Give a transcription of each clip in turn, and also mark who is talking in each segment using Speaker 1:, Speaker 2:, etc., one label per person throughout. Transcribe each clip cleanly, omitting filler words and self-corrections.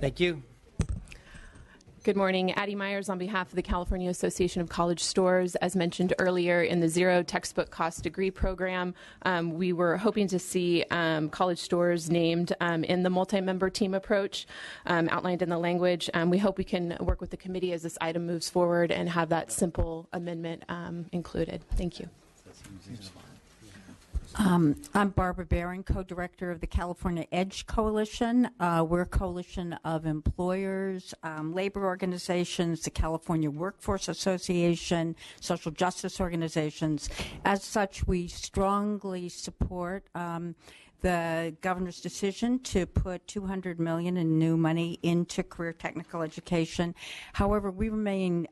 Speaker 1: Thank you.
Speaker 2: Good morning. Addie Myers on behalf of the California Association of College Stores. As mentioned earlier, in the Zero Textbook Cost Degree Program, we were hoping to see college stores named in the multi-member team approach outlined in the language. We hope we can work with the committee as this item moves forward and have that simple amendment included. Thank you.
Speaker 3: I'm Barbara Barron, co-director of the California EDGE Coalition. We're a coalition of employers, labor organizations, the California Workforce Association, social justice organizations. As such, we strongly support the governor's decision to put $200 million in new money into career technical education. However, we remain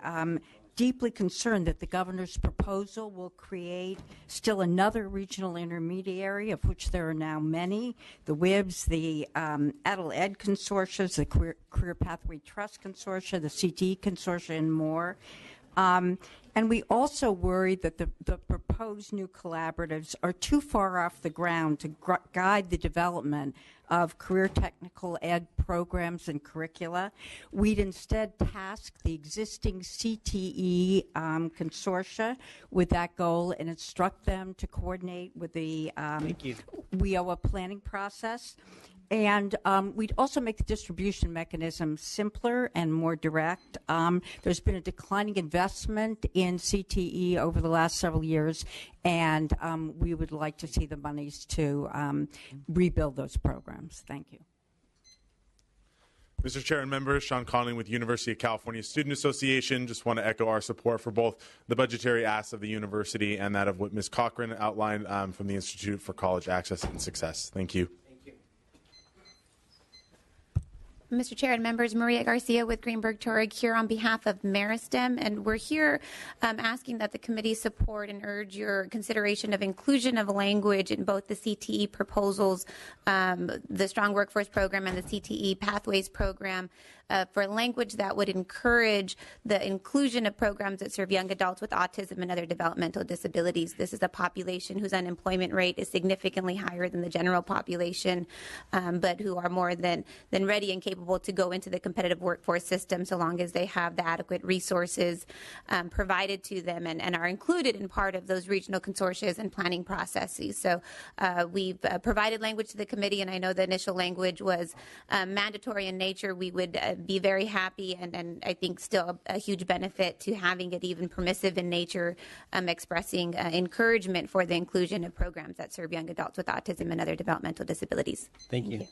Speaker 3: deeply concerned that the governor's proposal will create still another regional intermediary, of which there are now many, the WIBs, the Adult Ed Consortia, the Career Pathway Trust Consortia, the CTE Consortia, and more. And we also worry that the proposed new collaboratives are too far off the ground to guide the development of career technical ed programs and curricula. We'd instead task the existing CTE consortia with that goal and instruct them to coordinate with the WIOA planning process. And we'd also make the distribution mechanism simpler and more direct. There's been a declining investment in CTE over the last several years, and we would like to see the monies to rebuild those programs. Thank you.
Speaker 4: Mr. Chair and members, Sean Conley with University of California Student Association. Just want to echo our support for both the budgetary asks of the university and that of what Ms. Cochran outlined from the Institute for College Access and Success. Thank you.
Speaker 5: Mr. Chair and members, Maria Garcia with Greenberg Traurig here on behalf of Meristem, and we're here asking that the committee support and urge your consideration of inclusion of language in both the CTE proposals, the Strong Workforce Program and the CTE Pathways Program, for language that would encourage the inclusion of programs that serve young adults with autism and other developmental disabilities. This is a population whose unemployment rate is significantly higher than the general population, but who are more than ready and capable to go into the competitive workforce system so long as they have the adequate resources provided to them and are included in part of those regional consortia and planning processes. So we've provided language to the committee, and I know the initial language was mandatory in nature. We would be very happy and I think still a huge benefit to having it even permissive in nature, expressing encouragement for the inclusion of programs that serve young adults with autism and other developmental disabilities.
Speaker 1: Thank you.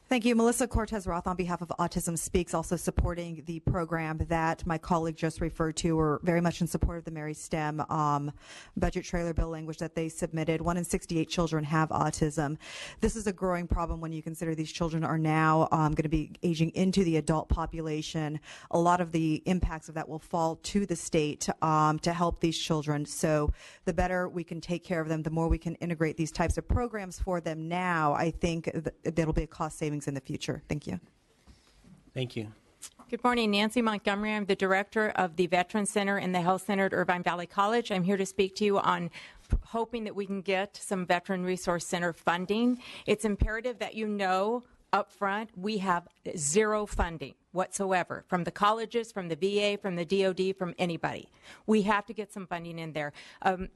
Speaker 6: Thank you. Melissa Cortez Roth on behalf of Autism Speaks, also supporting the program that my colleague just referred to. We're very much in support of the Meristem budget trailer bill language that they submitted. 1 in 68 children have autism. This is a growing problem when you consider these children are now going to be aging into the adult population. A lot of the impacts of that will fall to the state to help these children. So the better we can take care of them, the more we can integrate these types of programs for them now, I think that'll be a cost savings in the future. Thank you.
Speaker 1: Thank you.
Speaker 7: Good morning, Nancy Montgomery. I'm the director of the Veterans Center in the Health Center at Irvine Valley College. I'm here to speak to you on hoping that we can get some Veteran Resource Center funding. It's imperative that you know up front we have zero funding whatsoever from the colleges, from the VA, from the DOD, from anybody. We have to get some funding in there.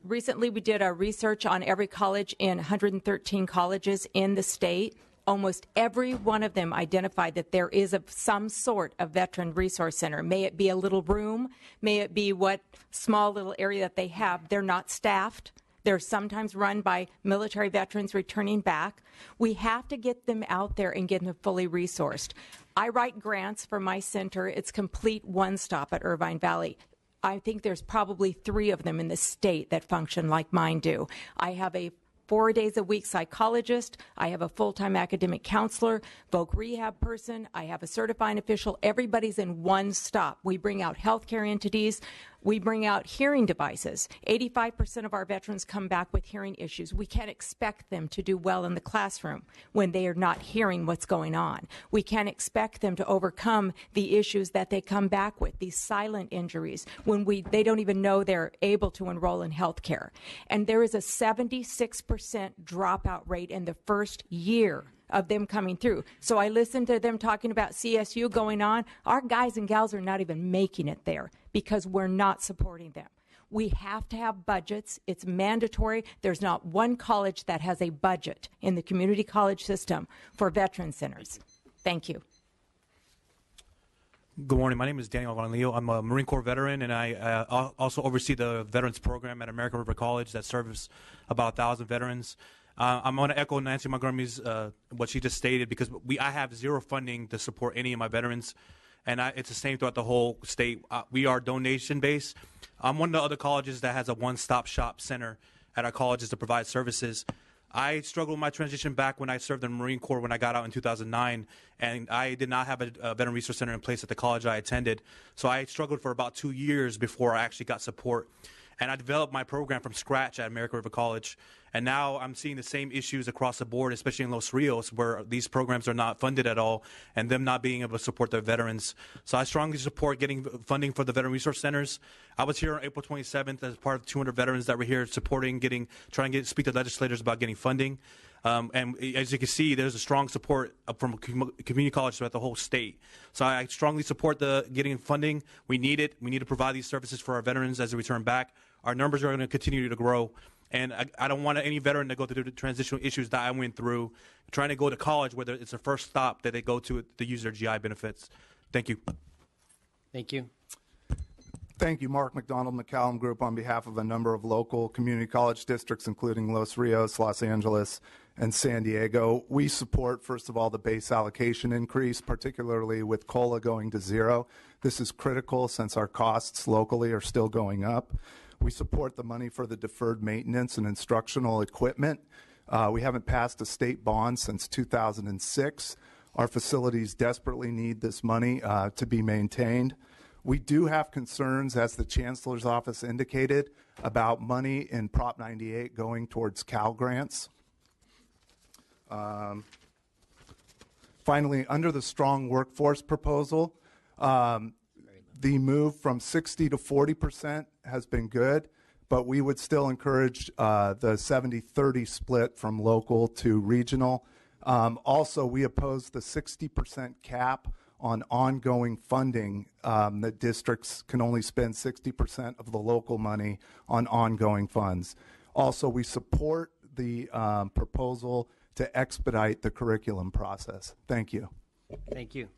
Speaker 7: Recently we did a research on every college in 113 colleges in the state. Almost every one of them identified that there is some sort of Veteran Resource Center. May it be a little room, may it be what small little area that they have. They're not staffed. They're sometimes run by military veterans returning back. We have to get them out there and get them fully resourced. I write grants for my center. It's complete one-stop at Irvine Valley. I think there's probably 3 of them in the state that function like mine do. I have a 4 days a week psychologist. I have a full-time academic counselor, voc rehab person. I have a certifying official. Everybody's in one stop. We bring out healthcare entities. We bring out hearing devices. 85% of our veterans come back with hearing issues. We can't expect them to do well in the classroom when they are not hearing what's going on. We can't expect them to overcome the issues that they come back with, these silent injuries, when they don't even know they're able to enroll in health care. And there is a 76% dropout rate in the first year of them coming through. So I listened to them talking about CSU going on. Our guys and gals are not even making it there because we're not supporting them. We have to have budgets. It's mandatory. There's not one college that has a budget in the community college system for veteran centers. Thank you.
Speaker 8: Good morning. My name is Daniel Vanleo. I'm a Marine Corps veteran, and I also oversee the Veterans Program at American River College that serves about 1,000 veterans. I'm going to echo Nancy Montgomery's what she just stated because I have zero funding to support any of my veterans, and it's the same throughout the whole state. We are donation-based. I'm one of the other colleges that has a one-stop shop center at our colleges to provide services. I struggled with my transition back when I served in the Marine Corps when I got out in 2009, and I did not have a Veteran Resource Center in place at the college I attended. So I struggled for about 2 years before I actually got support. And I developed my program from scratch at American River College. And now I'm seeing the same issues across the board, especially in Los Rios, where these programs are not funded at all and them not being able to support their veterans. So I strongly support getting funding for the Veteran Resource Centers. I was here on April 27th as part of 200 veterans that were here supporting, trying to speak to legislators about getting funding. And as you can see, there's a strong support from community colleges throughout the whole state. So I strongly support getting funding. We need it. We need to provide these services for our veterans as they return back. Our numbers are going to continue to grow. And I don't want any veteran to go through the transitional issues that I went through, trying to go to college, whether it's the first stop that they go to use their GI benefits. Thank you.
Speaker 1: Thank you.
Speaker 9: Thank you, Mark McDonald, McCallum Group, on behalf of a number of local community college districts, including Los Rios, Los Angeles, and San Diego. We support, first of all, the base allocation increase, particularly with COLA going to zero. This is critical since our costs locally are still going up. We support the money for the deferred maintenance and instructional equipment. We haven't passed a state bond since 2006. Our facilities desperately need this money to be maintained. We do have concerns, as the Chancellor's Office indicated, about money in Prop 98 going towards Cal grants. Finally, under the strong workforce proposal, the move from 60 to 40% has been good, but we would still encourage the 70-30 split from local to regional. Also, we oppose the 60% cap on ongoing funding, that districts can only spend 60% of the local money on ongoing funds. Also, we support the proposal to expedite the curriculum process. Thank you.
Speaker 1: Thank you.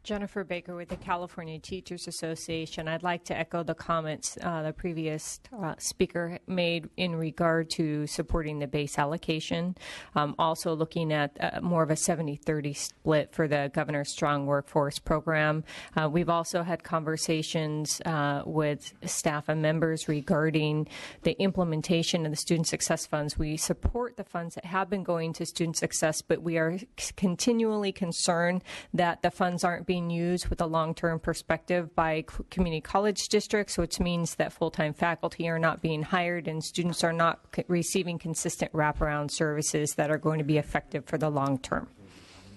Speaker 10: Jennifer Baker with the California Teachers Association. I'd like to echo the comments the previous speaker made in regard to supporting the base allocation. Also looking at more of a 70-30 split for the Governor's Strong Workforce Program. We've also had conversations with staff and members regarding the implementation of the Student Success Funds. We support the funds that have been going to student success, but we are continually concerned that the funds aren't being used with a long-term perspective by community college districts, which means that full-time faculty are not being hired and students are not receiving consistent wraparound services that are going to be effective for the long term.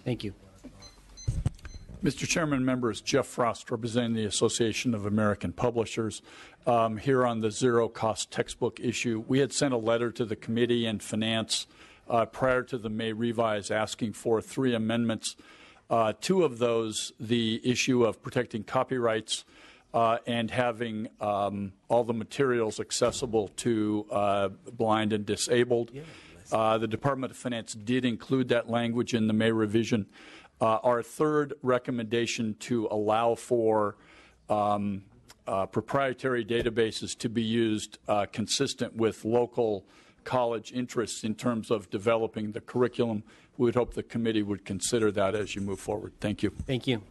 Speaker 1: Thank you.
Speaker 11: Mr. Chairman, members, Jeff Frost, representing the Association of American Publishers. Here on the zero-cost textbook issue, we had sent a letter to the Committee and Finance prior to the May revise asking for 3 amendments. 2 of those, the issue of protecting copyrights and having all the materials accessible to blind and disabled. The Department of Finance did include that language in the May revision. Our 3rd recommendation to allow for proprietary databases to be used consistent with local college interests in terms of developing the curriculum. We would hope the committee would consider that as you move forward. Thank you.
Speaker 1: Thank you.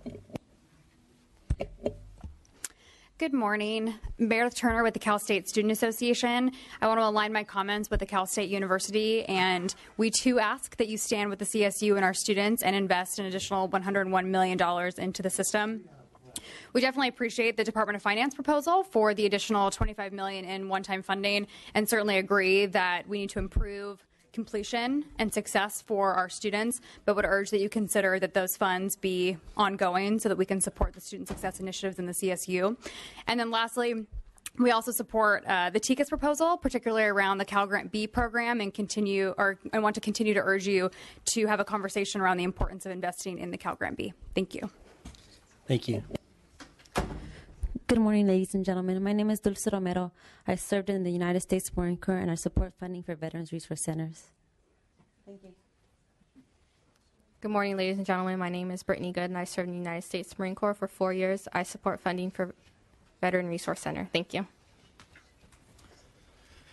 Speaker 12: Good morning. Meredith Turner with the Cal State Student Association. I want to align my comments with the Cal State University, and we too ask that you stand with the CSU and our students and invest an additional $101 million into the system. We definitely appreciate the Department of Finance proposal for the additional $25 million in one-time funding, and certainly agree that we need to improve completion and success for our students, but would urge that you consider that those funds be ongoing so that we can support the student success initiatives in the CSU. And then lastly, We also support the TICAS proposal, particularly around the Cal Grant B program, and I want to continue to urge you to have a conversation around the importance of investing in the Cal Grant B. Thank you.
Speaker 1: Thank you.
Speaker 13: Good morning, ladies and gentlemen. My name is Dulce Romero. I served in the United States Marine Corps, and I support funding for Veterans Resource Centers. Thank you.
Speaker 14: Good morning, ladies and gentlemen. My name is Brittany Good, and I served in the United States Marine Corps for 4 years. I support funding for Veteran Resource Center. Thank you.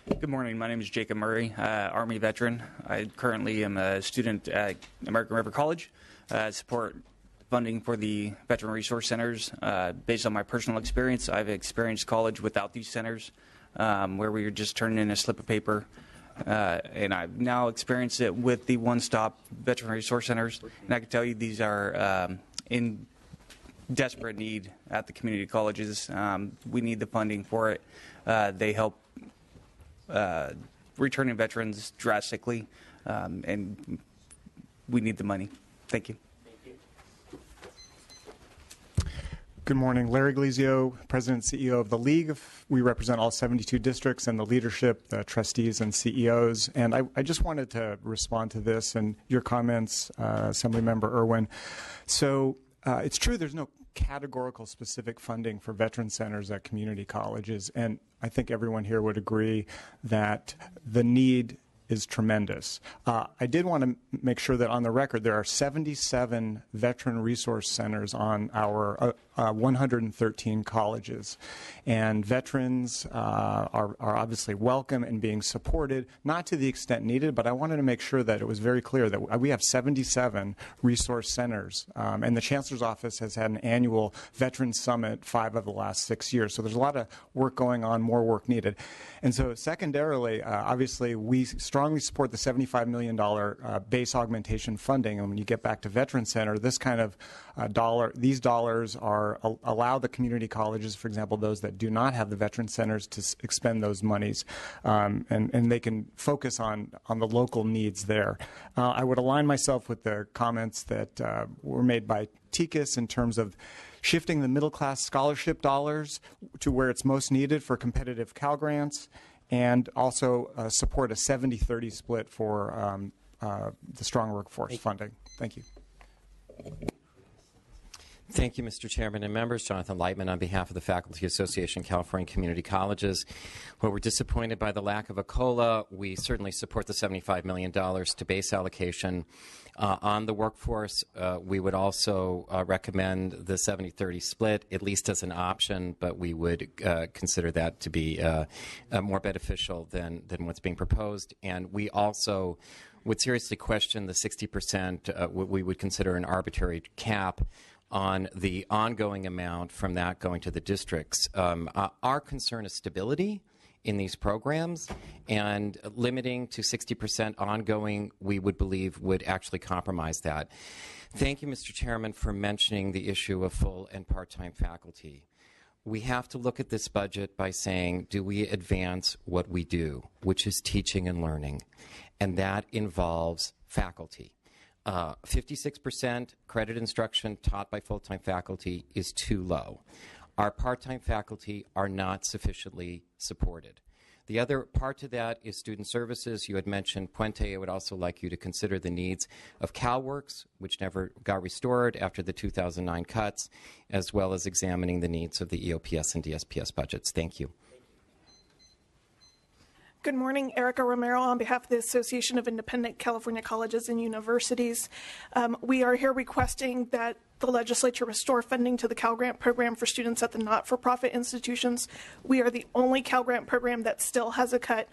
Speaker 15: Good morning. My name is Jacob Murray, Army veteran. I currently am a student at American River College. I support funding for the Veteran Resource Centers. Based on my personal experience, I've experienced college without these centers, where we were just turning in a slip of paper. And I've now experienced it with the one-stop Veteran Resource Centers. And I can tell you these are in desperate need at the community colleges. We need the funding for it. They help returning veterans drastically, and we need the money. Thank you.
Speaker 16: Good morning. Larry Glizio, President and CEO of the League. We represent all 72 districts and the leadership, the trustees and CEOs. And I just wanted to respond to this and your comments, Assemblymember Irwin. So it's true there's no categorical specific funding for veteran centers at community colleges. And I think everyone here would agree that the need is tremendous. I did want to make sure that on the record there are 77 veteran resource centers on our 113 colleges. And veterans are obviously welcome and being supported, not to the extent needed, but I wanted to make sure that it was very clear that we have 77 resource centers. And the Chancellor's Office has had an annual Veteran Summit 5 of the last 6 years. So there's a lot of work going on, more work needed. And so secondarily, obviously, we strongly support the $75 million base augmentation funding. And when you get back to Veteran Center, this kind of these dollars allow the community colleges, for example, those that do not have the veteran centers, to expend those monies, and they can focus on the local needs there. I would align myself with the comments that were made by TICAS in terms of shifting the middle class scholarship dollars to where it's most needed for competitive Cal grants, and also support a 70-30 split for the strong workforce funding. Thank you.
Speaker 17: Thank you, Mr. Chairman and members. Jonathan Lightman on behalf of the Faculty Association, California Community Colleges. While we're disappointed by the lack of a COLA, we certainly support the $75 million to base allocation. On the workforce, we would also recommend the 70-30 split, at least as an option, but we would consider that to be more beneficial than what's being proposed. And we also would seriously question the 60%, what we would consider an arbitrary cap on the ongoing amount from that going to the districts. Our concern is stability in these programs, and limiting to 60% ongoing, we would believe, would actually compromise that. Thank you, Mr. Chairman, for mentioning the issue of full and part-time faculty. We have to look at this budget by saying, do we advance what we do, which is teaching and learning? And that involves faculty. 56% credit instruction taught by full-time faculty is too low. Our part-time faculty are not sufficiently supported. The other part to that is student services. You had mentioned Puente. I would also like you to consider the needs of CalWorks, which never got restored after the 2009 cuts, as well as examining the needs of the EOPS and DSPS budgets. Thank you.
Speaker 18: Good morning, Erica Romero on behalf of the Association of Independent California Colleges and Universities. We are here requesting that the legislature restore funding to the Cal Grant program for students at the not-for-profit institutions. We are the only Cal Grant program that still has a cut.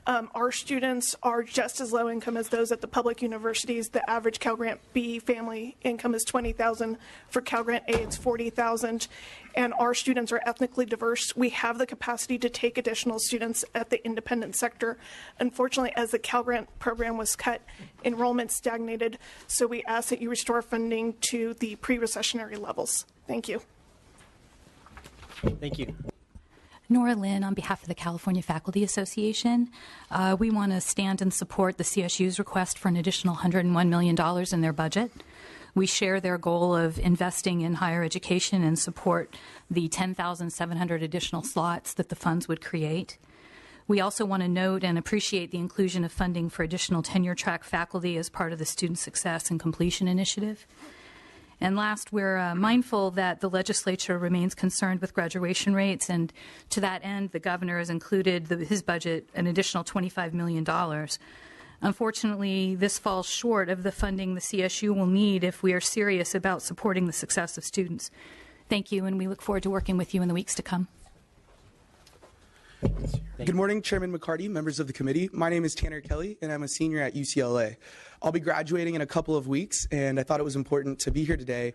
Speaker 18: Our students are just as low income as those at the public universities. The average Cal Grant B family income is $20,000. For Cal Grant A, it's $40,000. And our students are ethnically diverse. We have the capacity to take additional students at the independent sector. Unfortunately, as the Cal Grant program was cut, enrollment stagnated. So we ask that you restore funding to the pre-recessionary levels. Thank you.
Speaker 1: Thank you.
Speaker 19: Nora Lynn on behalf of the California Faculty Association. We want to stand and support the CSU's request for an additional $101 million in their budget. We share their goal of investing in higher education and support the 10,700 additional slots that the funds would create. We also want to note and appreciate the inclusion of funding for additional tenure-track faculty as part of the Student Success and Completion Initiative. And last, we're mindful that the legislature remains concerned with graduation rates, and to that end, the governor has included his budget an additional $25 million. Unfortunately, this falls short of the funding the CSU will need if we are serious about supporting the success of students. Thank you, and we look forward to working with you in the weeks to come.
Speaker 20: Good morning, Chairman McCarty, members of the committee. My name is Tanner Kelly, and I'm a senior at UCLA. I'll be graduating in a couple of weeks, and I thought it was important to be here today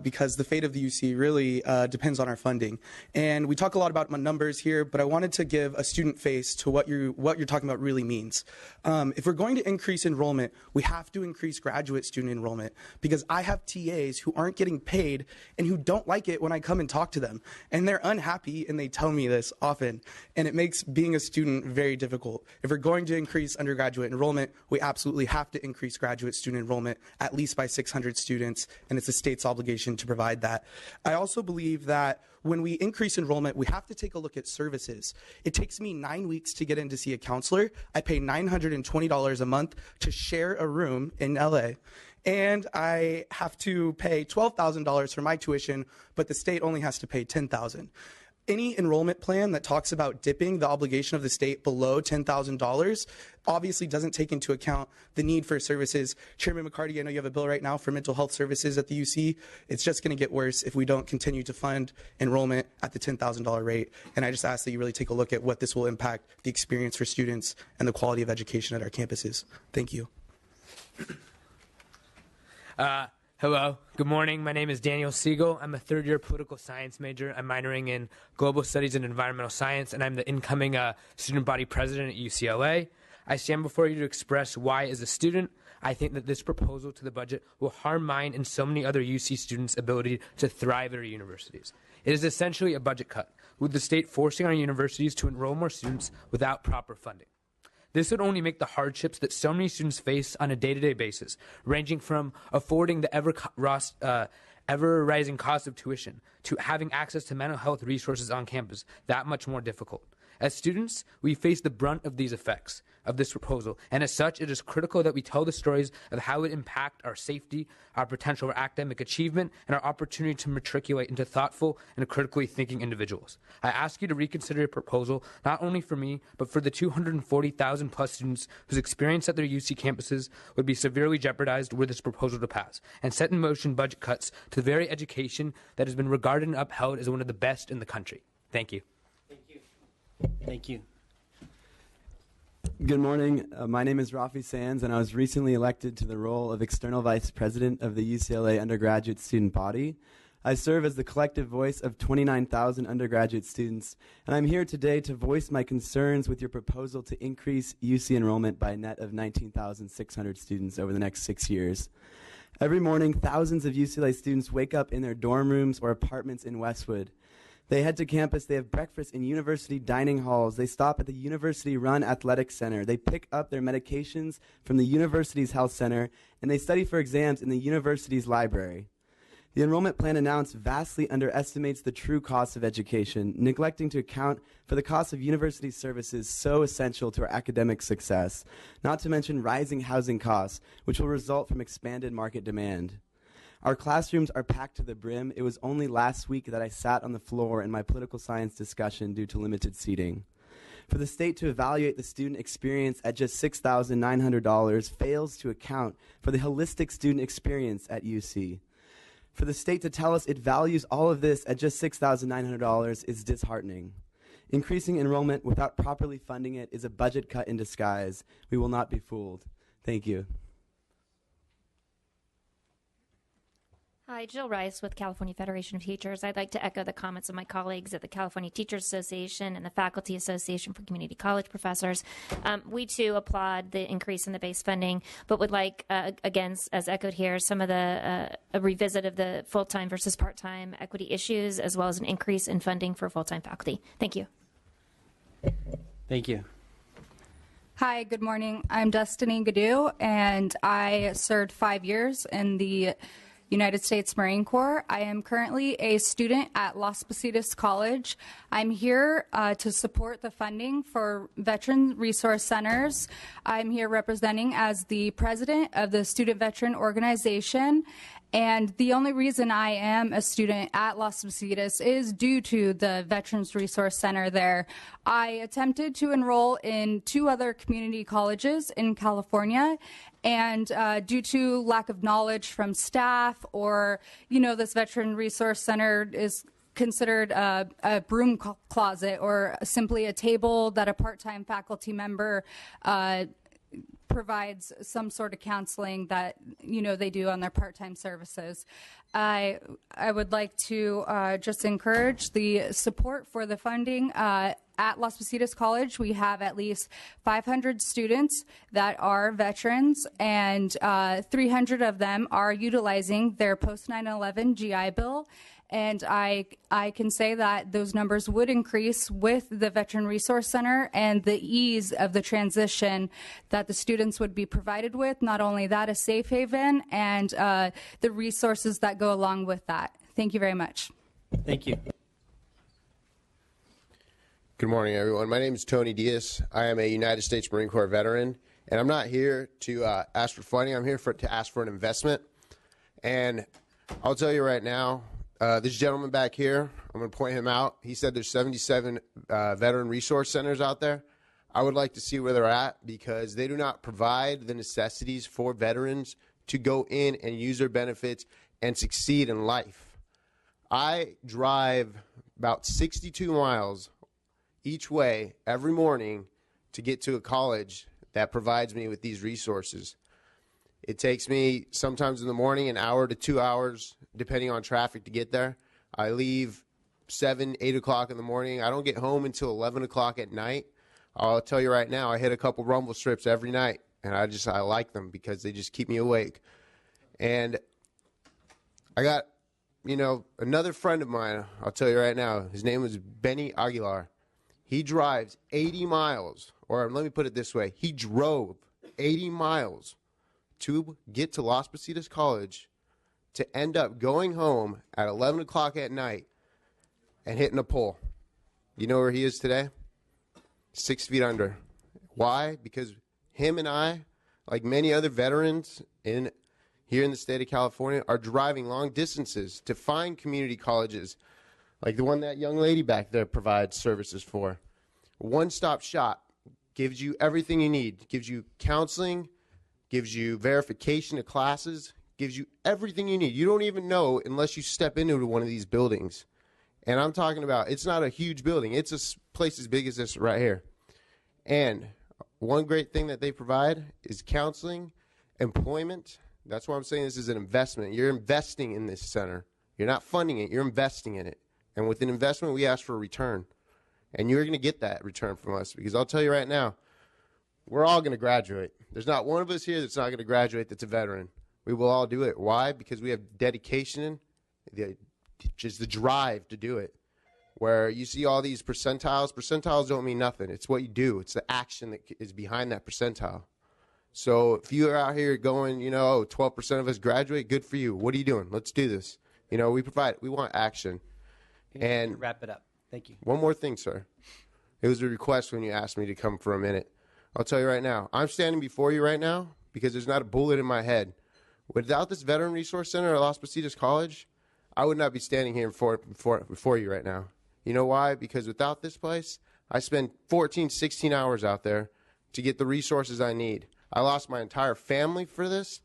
Speaker 20: because the fate of the UC really depends on our funding. And we talk a lot about numbers here, but I wanted to give a student face to what you're talking about really means. If we're going to increase enrollment, we have to increase graduate student enrollment, because I have TAs who aren't getting paid and who don't like it when I come and talk to them. And they're unhappy, and they tell me this often. And it makes being a student very difficult. If we're going to increase undergraduate enrollment, we absolutely have to increase graduate student enrollment at least by 600 students, and it's the state's obligation to provide that. I also believe that when we increase enrollment, we have to take a look at services. It takes me 9 weeks to get in to see a counselor. I pay $920 a month to share a room in LA. And I have to pay $12,000 for my tuition, but the state only has to pay $10,000. Any enrollment plan that talks about dipping the obligation of the state below $10,000 obviously doesn't take into account the need for services. Chairman McCarty, I know you have a bill right now for mental health services at the UC. It's just going to get worse if we don't continue to fund enrollment at the $10,000 rate. And I just ask that you really take a look at what this will impact the experience for students and the quality of education at our campuses. Thank you.
Speaker 21: Hello, good morning. My name is Daniel Siegel. I'm a third-year political science major. I'm minoring in global studies and environmental science, and I'm the incoming student body president at UCLA. I stand before you to express why, as a student, I think that this proposal to the budget will harm mine and so many other UC students' ability to thrive at our universities. It is essentially a budget cut, with the state forcing our universities to enroll more students without proper funding. This would only make the hardships that so many students face on a day-to-day basis, ranging from affording the ever-rising cost of tuition to having access to mental health resources on campus, that much more difficult. As students, we face the brunt of these effects of this proposal, and as such, it is critical that we tell the stories of how it impact our safety, our potential for academic achievement, and our opportunity to matriculate into thoughtful and critically thinking individuals. I ask you to reconsider your proposal, not only for me, but for the 240,000 plus students whose experience at their UC campuses would be severely jeopardized were this proposal to pass, and set in motion budget cuts to the very education that has been regarded and upheld as one of the best in the country. Thank you.
Speaker 1: Thank you.
Speaker 22: Good morning. My name is Rafi Sands, and I was recently elected to the role of External Vice President of the UCLA undergraduate student body. I serve as the collective voice of 29,000 undergraduate students, and I'm here today to voice my concerns with your proposal to increase UC enrollment by a net of 19,600 students over the next 6 years. Every morning, thousands of UCLA students wake up in their dorm rooms or apartments in Westwood. They head to campus, they have breakfast in university dining halls, they stop at the university-run athletic center, they pick up their medications from the university's health center, and they study for exams in the university's library. The enrollment plan announced vastly underestimates the true cost of education, neglecting to account for the cost of university services so essential to our academic success, not to mention rising housing costs, which will result from expanded market demand. Our classrooms are packed to the brim. It was only last week that I sat on the floor in my political science discussion due to limited seating. For the state to evaluate the student experience at just $6,900 fails to account for the holistic student experience at UC. For the state to tell us it values all of this at just $6,900 is disheartening. Increasing enrollment without properly funding it is a budget cut in disguise. We will not be fooled. Thank you.
Speaker 23: Hi, Jill Rice with California Federation of Teachers. I'd like to echo the comments of my colleagues at the California Teachers Association and the Faculty Association for Community College Professors. We, too, applaud the increase in the base funding, but would like, again, as echoed here, some of the a revisit of the full-time versus part-time equity issues, as well as an increase in funding for full-time faculty. Thank you.
Speaker 1: Thank you.
Speaker 24: Hi, good morning. I'm Destiny Gaddu, and I served 5 years in the United States Marine Corps. I am currently a student at Las Positas College. I'm here to support the funding for Veteran Resource Centers. I'm here representing as the president of the Student Veteran Organization. And the only reason I am a student at Las Positas is due to the Veterans Resource Center there. I attempted to enroll in 2 other community colleges in California, and due to lack of knowledge from staff, or, this Veteran Resource Center is considered a broom closet, or simply a table that a part-time faculty member provides some sort of counseling that they do on their part-time services. I would like to just encourage the support for the funding. At Las Positas College, we have at least 500 students that are veterans, and 300 of them are utilizing their post 9/11 GI Bill. And I can say that those numbers would increase with the Veteran Resource Center and the ease of the transition that the students would be provided with. Not only that, a safe haven and the resources that go along with that. Thank you very much.
Speaker 1: Thank you.
Speaker 2: Good morning, everyone. My name is Tony Diaz. I am a United States Marine Corps veteran, and I'm not here to ask for funding. I'm here to ask for an investment. And I'll tell you right now, this gentleman back here, I'm going to point him out. He said there's 77 veteran resource centers out there. I would like to see where they're at, because they do not provide the necessities for veterans to go in and use their benefits and succeed in life. I drive about 62 miles each way every morning to get to a college that provides me with these resources. It takes me sometimes in the morning an hour to 2 hours, depending on traffic, to get there. I leave 7, 8 o'clock in the morning. I don't get home until 11 o'clock at night. I'll tell you right now, I hit a couple rumble strips every night, and I like them because they just keep me awake. And I got, another friend of mine, I'll tell you right now, his name is Benny Aguilar. He drives 80 miles, or let me put it this way, he drove 80 miles to get to Las Positas College to end up going home at 11 o'clock at night and hitting a pole. You know where he is today? 6 feet under. Why? Because him and I, like many other veterans here in the state of California, are driving long distances to find community colleges like the one that young lady back there provides services for. One-stop shop gives you everything you need. Gives you counseling, gives you verification of classes, gives you everything you need. You don't even know unless you step into one of these buildings. And I'm talking about, it's not a huge building. It's a place as big as this right here. And one great thing that they provide is counseling, employment. That's why I'm saying this is an investment. You're investing in this center. You're not funding it. You're investing in it. And with an investment, we ask for a return. And you're going to get that return from us, because I'll tell you right now, we're all going to graduate. There's not one of us here that's not going to graduate that's a veteran. We will all do it. Why? Because we have dedication, just the drive to do it. Where you see all these percentiles. Percentiles don't mean nothing. It's what you do. It's the action that is behind that percentile. So if you're out here going, 12% of us graduate, good for you. What are you doing? Let's do this. We want action. And
Speaker 1: wrap it up. Thank you.
Speaker 2: One more thing, sir. It was a request when you asked me to come for a minute. I'll tell you right now, I'm standing before you right now because there's not a bullet in my head. Without this Veteran Resource Center at Las Positas College, I would not be standing here before you right now. You know why? Because without this place, I spend 14, 16 hours out there to get the resources I need. I lost my entire family for this.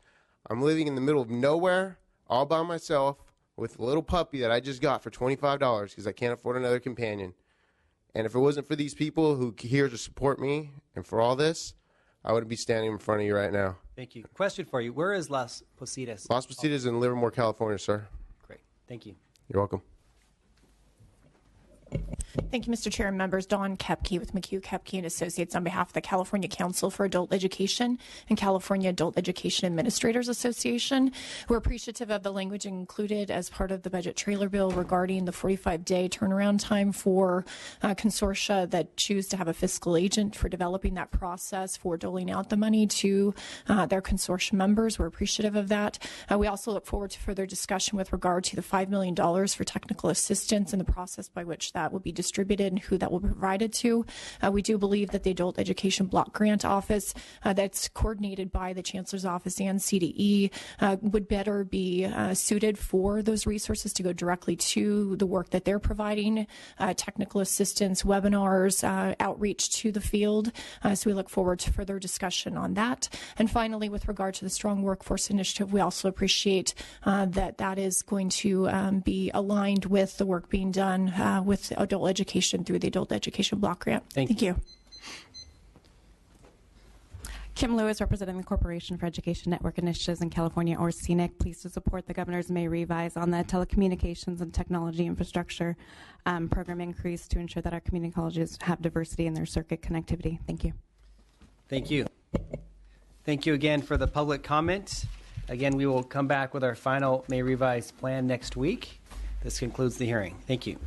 Speaker 2: I'm living in the middle of nowhere, all by myself, with a little puppy that I just got for $25 because I can't afford another companion. And if it wasn't for these people who are here to support me and for all this, I wouldn't be standing in front of you right now.
Speaker 1: Thank you. Question for you. Where is Las Positas?
Speaker 2: Las Positas is in Livermore, California, sir.
Speaker 1: Great. Thank you.
Speaker 2: You're welcome.
Speaker 3: Thank you, Mr. Chair and members. Dawn Kepke with McHugh Kepke and Associates on behalf of the California Council for Adult Education and California Adult Education Administrators Association. We're appreciative of the language included as part of the budget trailer bill regarding the 45-day turnaround time for consortia that choose to have a fiscal agent for developing that process for doling out the money to their consortium members. We're appreciative of that. We also look forward to further discussion with regard to the $5 million for technical assistance and the process by which that will be distributed and who that will be provided to. We do believe that the Adult Education Block Grant Office that's coordinated by the Chancellor's Office and CDE would better be suited for those resources to go directly to the work that they're providing, technical assistance, webinars, outreach to the field. So we look forward to further discussion on that. And finally, with regard to the Strong Workforce Initiative, we also appreciate that is going to be aligned with the work being done with adult education through the Adult Education Block Grant. Thank you.
Speaker 4: Kim Lewis, representing the Corporation for Education Network Initiatives in California, or CNIC, pleased to support the governor's May revise on the telecommunications and technology infrastructure program increase to ensure that our community colleges have diversity in their circuit connectivity. Thank you.
Speaker 1: Thank you. Thank you again for the public comment. Again, we will come back with our final May revise plan next week. This concludes the hearing. Thank you.